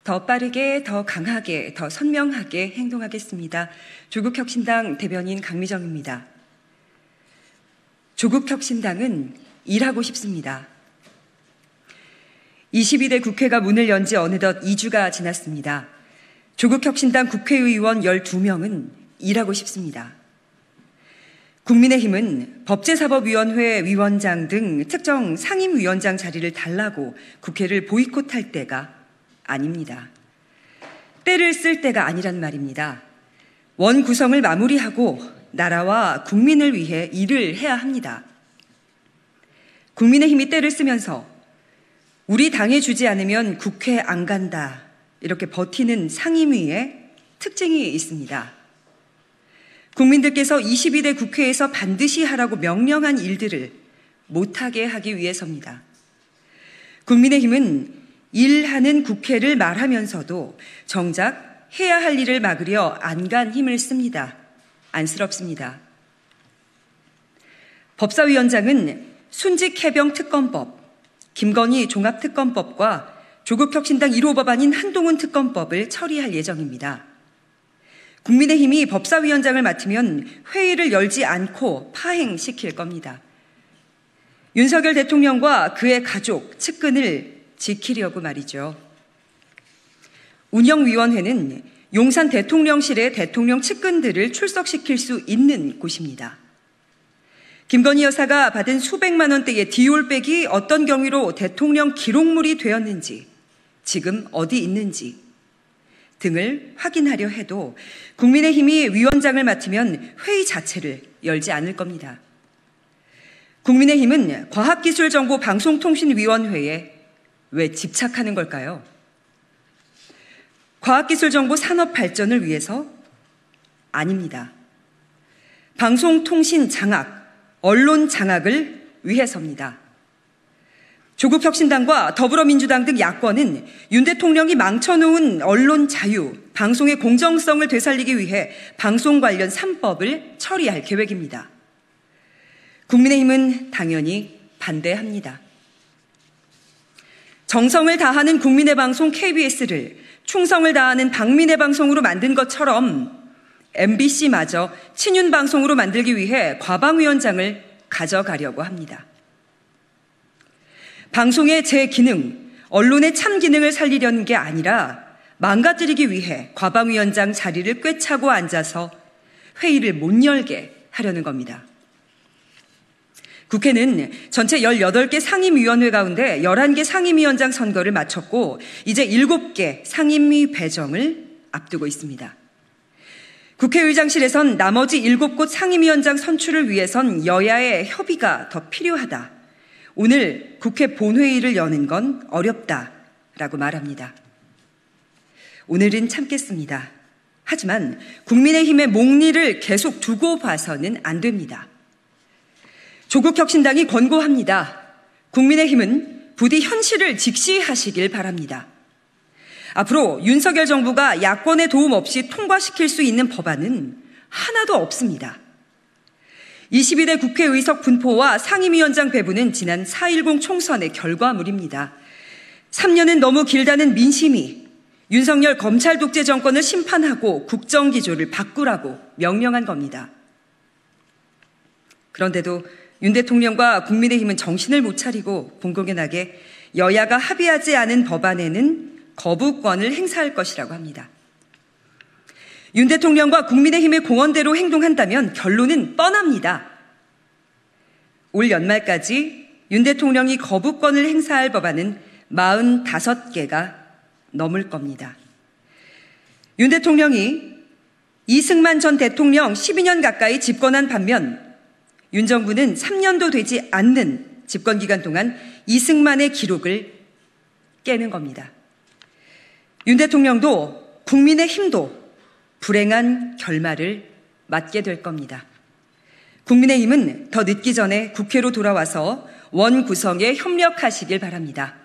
더 빠르게, 더 강하게, 더 선명하게 행동하겠습니다. 조국혁신당 대변인 강미정입니다. 조국혁신당은 일하고 싶습니다. 22대 국회가 문을 연 지 어느덧 2주가 지났습니다. 조국혁신당 국회의원 12명은 일하고 싶습니다. 국민의힘은 법제사법위원회 위원장 등 특정 상임위원장 자리를 달라고 국회를 보이콧할 때가 아닙니다. 때를 쓸 때가 아니란 말입니다. 원 구성을 마무리하고 나라와 국민을 위해 일을 해야 합니다. 국민의힘이 때를 쓰면서 우리 당에 주지 않으면 국회 안 간다, 이렇게 버티는 상임위의 특징이 있습니다. 국민들께서 22대 국회에서 반드시 하라고 명령한 일들을 못하게 하기 위해서입니다. 국민의힘은 일하는 국회를 말하면서도 정작 해야 할 일을 막으려 안간 힘을 씁니다. 안쓰럽습니다. 법사위원장은 순직해병특검법, 김건희 종합특검법과 조국혁신당 1호 법안인 한동훈 특검법을 처리할 예정입니다. 국민의힘이 법사위원장을 맡으면 회의를 열지 않고 파행시킬 겁니다. 윤석열 대통령과 그의 가족, 측근을 지키려고 말이죠. 운영위원회는 용산 대통령실의 대통령 측근들을 출석시킬 수 있는 곳입니다. 김건희 여사가 받은 수백만 원대의 디올백이 어떤 경위로 대통령 기록물이 되었는지, 지금 어디 있는지 등을 확인하려 해도 국민의힘이 위원장을 맡으면 회의 자체를 열지 않을 겁니다. 국민의힘은 과학기술정보방송통신위원회에 왜 집착하는 걸까요? 과학기술정보 산업 발전을 위해서? 아닙니다. 방송통신 장악, 언론 장악을 위해서입니다. 조국혁신당과 더불어민주당 등 야권은 윤 대통령이 망쳐놓은 언론 자유, 방송의 공정성을 되살리기 위해 방송 관련 3법을 처리할 계획입니다. 국민의힘은 당연히 반대합니다. 정성을 다하는 국민의 방송 KBS를 충성을 다하는 박민의 방송으로 만든 것처럼 MBC마저 친윤 방송으로 만들기 위해 과방위원장을 가져가려고 합니다. 방송의 제 기능, 언론의 참 기능을 살리려는 게 아니라 망가뜨리기 위해 과방위원장 자리를 꿰차고 앉아서 회의를 못 열게 하려는 겁니다. 국회는 전체 18개 상임위원회 가운데 11개 상임위원장 선거를 마쳤고 이제 7개 상임위 배정을 앞두고 있습니다. 국회의장실에선 나머지 7곳 상임위원장 선출을 위해선 여야의 협의가 더 필요하다. 오늘 국회 본회의를 여는 건 어렵다라고 말합니다. 오늘은 참겠습니다. 하지만 국민의힘의 목리를 계속 두고 봐서는 안 됩니다. 조국혁신당이 권고합니다. 국민의힘은 부디 현실을 직시하시길 바랍니다. 앞으로 윤석열 정부가 야권의 도움 없이 통과시킬 수 있는 법안은 하나도 없습니다. 22대 국회 의석 분포와 상임위원장 배분은 지난 4.10 총선의 결과물입니다. 3년은 너무 길다는 민심이 윤석열 검찰 독재 정권을 심판하고 국정기조를 바꾸라고 명령한 겁니다. 그런데도 윤 대통령과 국민의힘은 정신을 못 차리고 공공연하게 여야가 합의하지 않은 법안에는 거부권을 행사할 것이라고 합니다. 윤 대통령과 국민의힘의 공언대로 행동한다면 결론은 뻔합니다. 올 연말까지 윤 대통령이 거부권을 행사할 법안은 45개가 넘을 겁니다. 윤 대통령이 이승만 전 대통령 12년 가까이 집권한 반면 윤 정부는 3년도 되지 않는 집권기간 동안 이승만의 기록을 깨는 겁니다. 윤 대통령도 국민의힘도 불행한 결말을 맞게 될 겁니다. 국민의힘은 더 늦기 전에 국회로 돌아와서 원 구성에 협력하시길 바랍니다.